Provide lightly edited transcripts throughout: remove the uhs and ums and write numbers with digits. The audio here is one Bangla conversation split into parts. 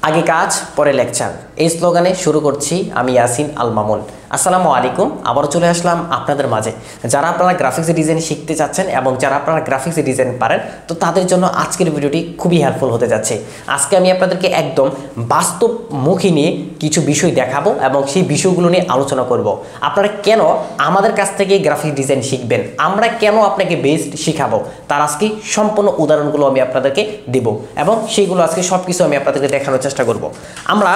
আগে কাজ পরে লেকচার এই স্লোগানে শুরু করছি আমি ইয়াসিন আল মামুন। আসসালামু আলাইকুম। আবার চলে আসলাম আপনাদের মাঝে। যারা আপনারা গ্রাফিক্স ডিজাইন শিখতে চাচ্ছেন এবং যারা আপনারা গ্রাফিক্স ডিজাইন পারেন, তো তাদের জন্য আজকের ভিডিওটি খুবই হেল্পফুল হতে যাচ্ছে। আজকে আমি আপনাদেরকে একদম বাস্তবমুখী নিয়ে কিছু বিষয় দেখাবো এবং সেই বিষয়গুলো নিয়ে আলোচনা করব। আপনারা কেন আমাদের কাছ থেকে গ্রাফিক্স ডিজাইন শিখবেন, আমরা কেন আপনাকে বেস্ট শেখাবো, তার আজকে সম্পূর্ণ উদাহরণগুলো আমি আপনাদেরকে দেব এবং সেইগুলো আজকে সব কিছু আমি আপনাদেরকে দেখানোর চেষ্টা করব। আমরা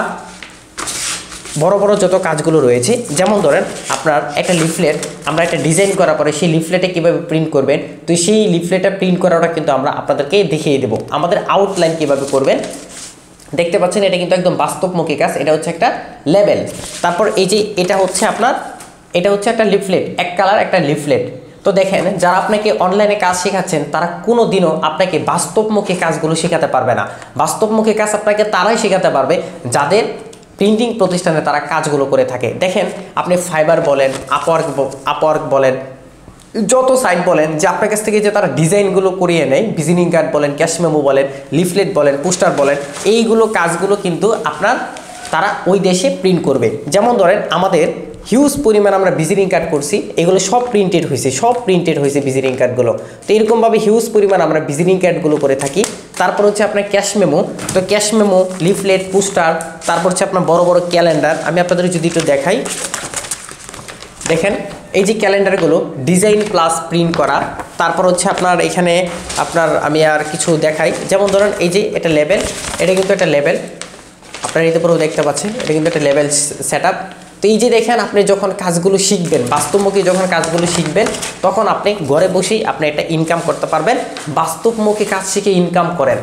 বড় বড় যত কাজগুলো রয়েছে, যেমন ধরেন আপনার একটা লিফলেট আমরা একটা ডিজাইন করার পরে সেই লিফলেটে কীভাবে প্রিন্ট করবেন, তো সেই লিফলেটটা প্রিন্ট করাটা কিন্তু আমরা আপনাদেরকে দেখিয়ে দেবো। আমাদের আউটলাইন কীভাবে করবেন দেখতে পাচ্ছেন, এটা কিন্তু একদম বাস্তবমুখী কাজ। এটা হচ্ছে একটা লেবেল, তারপর এই যে এটা হচ্ছে একটা লিফলেট, এক কালার একটা লিফলেট। তো দেখেন, যারা আপনাকে অনলাইনে কাজ শেখাচ্ছেন তারা কোনো দিনও আপনাকে বাস্তবমুখী কাজগুলো শেখাতে পারবে না। বাস্তবমুখী কাজ আপনাকে তারাই শেখাতে পারবে যাদের প্রিন্টিং প্রতিষ্ঠানে তারা কাজগুলো করে থাকে। দেখেন, আপনি ফাইবার বলেন, আপওয়ার্ক বলেন, যত সাইট বলেন, যে আপনার কাছ থেকে যে তারা ডিজাইনগুলো করিয়ে নেয়, ভিজিটিং কার্ড বলেন, ক্যাশ মেমো বলেন, লিফলেট বলেন, পোস্টার বলেন, এইগুলো কাজগুলো কিন্তু তারা ওই দেশে প্রিন্ট করবে। যেমন ধরেন আমাদের হিউজ পরিমাণ আমরা ভিজিটিং কার্ড করছি, এগুলো সব প্রিন্টেড হয়েছে ভিজিটিং কার্ডগুলো। তো এরকমভাবে হিউজ পরিমাণ আমরা ভিজিটিং কার্ডগুলো করে থাকি। তারপর হচ্ছে আপনার ক্যাশ মেমো, তো ক্যাশ মেমো, লিফলেট, পোস্টার, তারপর হচ্ছে আপনার বড় বড় ক্যালেন্ডার। আমি আপনাদের যদি একটু দেখাই, দেখেন এই যে ক্যালেন্ডারগুলো ডিজাইন প্লাস প্রিন্ট করা। তারপর হচ্ছে আপনার এখানে আমি আর কিছু দেখাই, যেমন ধরেন এই যে এটা লেবেল, এটা কিন্তু একটা লেবেল, আপনারা এতে পরেও দেখতে পাচ্ছেন, এটা কিন্তু একটা লেবেল সেট আপ। তো এই যে দেখেন, আপনি যখন কাজগুলো শিখবেন, বাস্তবমুখী যখন কাজগুলো শিখবেন, তখন আপনি ঘরে বসেই আপনি একটা ইনকাম করতে পারবেন। বাস্তবমুখী কাজ শিখে ইনকাম করেন,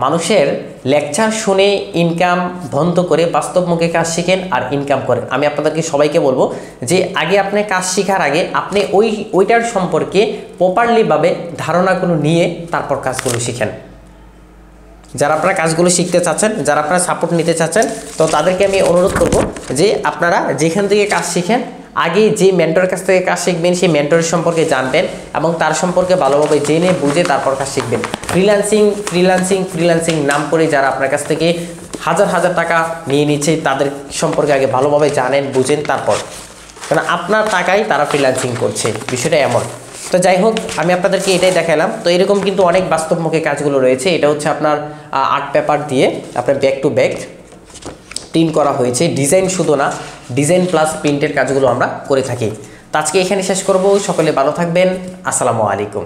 মানুষের লেকচার শুনে ইনকাম বন্ধ করে বাস্তবমুখী কাজ শিখেন আর ইনকাম করেন। আমি আপনাদেরকে সবাইকে বলবো যে আগে আপনি কাজ শেখার আগে আপনি ওইটার সম্পর্কে প্রপারলিভাবে ধারণাগুলো নিয়ে তারপর কাজগুলো শিখেন। যারা আপনারা কাজগুলো শিখতে চাচ্ছেন, যারা আপনারা সাপোর্ট নিতে চাচ্ছেন, তো তাদেরকে আমি অনুরোধ করব যে আপনারা যেখান থেকে কাজ শিখেন, আগে যে মেন্টরের কাছ থেকে কাজ শিখবেন সেই মেন্টরের সম্পর্কে জানবেন এবং তার সম্পর্কে ভালোভাবে জেনে বুঝে তারপর কাজ শিখবেন। ফ্রিল্যান্সিং নাম করে যারা আপনার কাছ থেকে হাজার হাজার টাকা নিয়ে নিচ্ছে, তাদের সম্পর্কে আগে ভালোভাবে জানেন, বুঝেন, তারপর, কারণ আপনার টাকায় তারা ফ্রিল্যান্সিং করছে, বিষয়টা এমন। তো যাই হোক, আমি আপনাদেরকে এটাই দেখালাম। তো এরকম কিন্তু অনেক বাস্তবমুখী কাজগুলো রয়েছে। এটা হচ্ছে আপনার আর্ট পেপার দিয়ে আপনার ব্যাক টু ব্যাক প্রিন্ট করা হয়েছে। ডিজাইন শুধু না, ডিজাইন প্লাস প্রিন্টের কাজগুলো আমরা করে থাকি। তো আজকে এখানে শেষ করব। সকলে ভালো থাকবেন। আসসালামু আলাইকুম।